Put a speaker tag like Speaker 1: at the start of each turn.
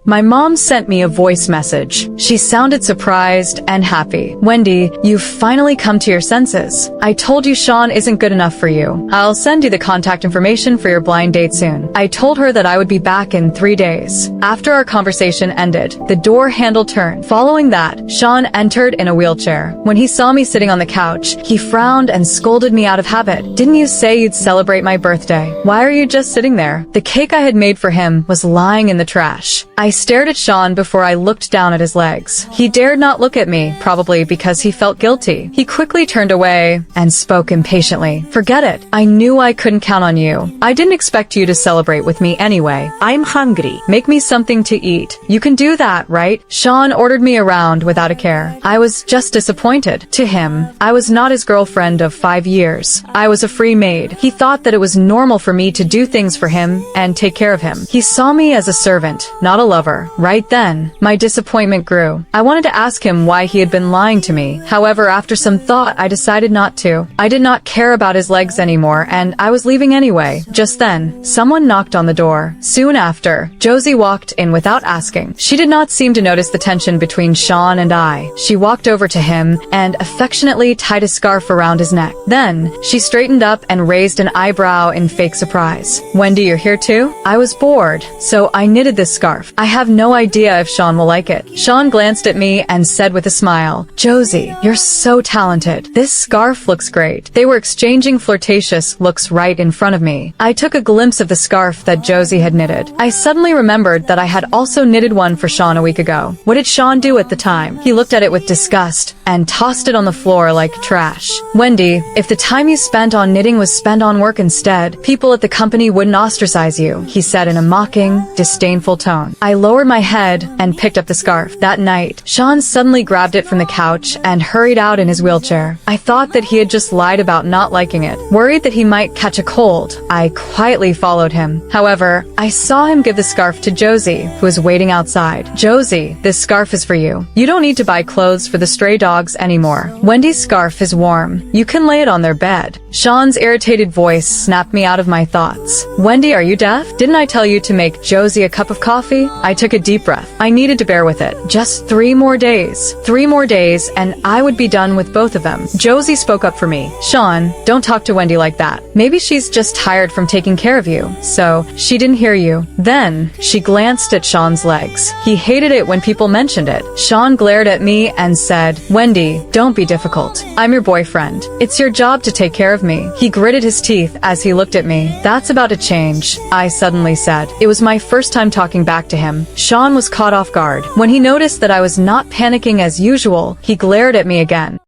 Speaker 1: My mom sent me a voice message. She sounded surprised and happy. Wendy, you've finally come to your senses. I told you Sean isn't good enough for you. I'll send you the contact information for your blind date soon. I told her that I would be back in 3 days. After our conversation ended, the door handle turned. Following that, Sean entered in a wheelchair. When he saw me sitting on the couch, he frowned and scolded me out of habit. Didn't you say you'd celebrate my birthday? Why are you just sitting there? The cake I had made for him was lying in the trash. I stared at Sean before I looked down at his legs. He dared not look at me, probably because he felt guilty. He quickly turned away and spoke impatiently. Forget it. I knew I couldn't count on you. I didn't expect you to celebrate with me anyway. I'm hungry. Make me something to eat. You can do that, right? Sean ordered me around without a care. I was just disappointed. To him, I was not his girlfriend of 5 years. I was a free maid. He thought that it was normal for me to do things for him and take care of him. He saw me as a servant, not a lover. Right then, my disappointment grew. I wanted to ask him why he had been lying to me. However, after some thought, I decided not to. I did not care about his legs anymore, and I was leaving anyway. Just then, someone knocked on the door. Soon after, Josie walked in without asking. She did not seem to notice the tension between Sean and I. She walked over to him and affectionately tied a scarf around his neck. Then, she straightened up and raised an eyebrow in fake surprise. Wendy, you're here too? I was bored, so I knitted this scarf. I have no idea if Sean will like it. Sean glanced at me and said with a smile, Josie, you're so talented. This scarf looks great. They were exchanging flirtatious looks right in front of me. I took a glimpse of the scarf that Josie had knitted. I suddenly remembered that I had also knitted one for Sean a week ago. What did Sean do at the time? He looked at it with disgust and tossed it on the floor like trash. Wendy, if the time you spent on knitting was spent on work instead, people at the company wouldn't ostracize you, he said in a mocking, disdainful tone. I lowered my head and picked up the scarf. That night, Sean suddenly grabbed it from the couch and hurried out in his wheelchair. I thought that he had just lied about not liking it. Worried that he might catch a cold, I quietly followed him. However, I saw him give the scarf to Josie, who was waiting outside. Josie, this scarf is for you. You don't need to buy clothes for the stray dogs anymore. Wendy's scarf is warm. You can lay it on their bed. Sean's irritated voice snapped me out of my thoughts. Wendy, are you deaf? Didn't I tell you to make Josie a cup of coffee? I took a deep breath. I needed to bear with it. Just 3 more days. 3 more days, and I would be done with both of them. Josie spoke up for me. Sean, don't talk to Wendy like that. Maybe she's just tired from taking care of you, so she didn't hear you. Then, she glanced at Sean's legs. He hated it when people mentioned it. Sean glared at me and said, Wendy, don't be difficult. I'm your boyfriend. It's your job to take care of me. He gritted his teeth as he looked at me. That's about to change, I suddenly said. It was my first time talking back to him. Sean was caught off guard. When he noticed that I was not panicking as usual, he glared at me again.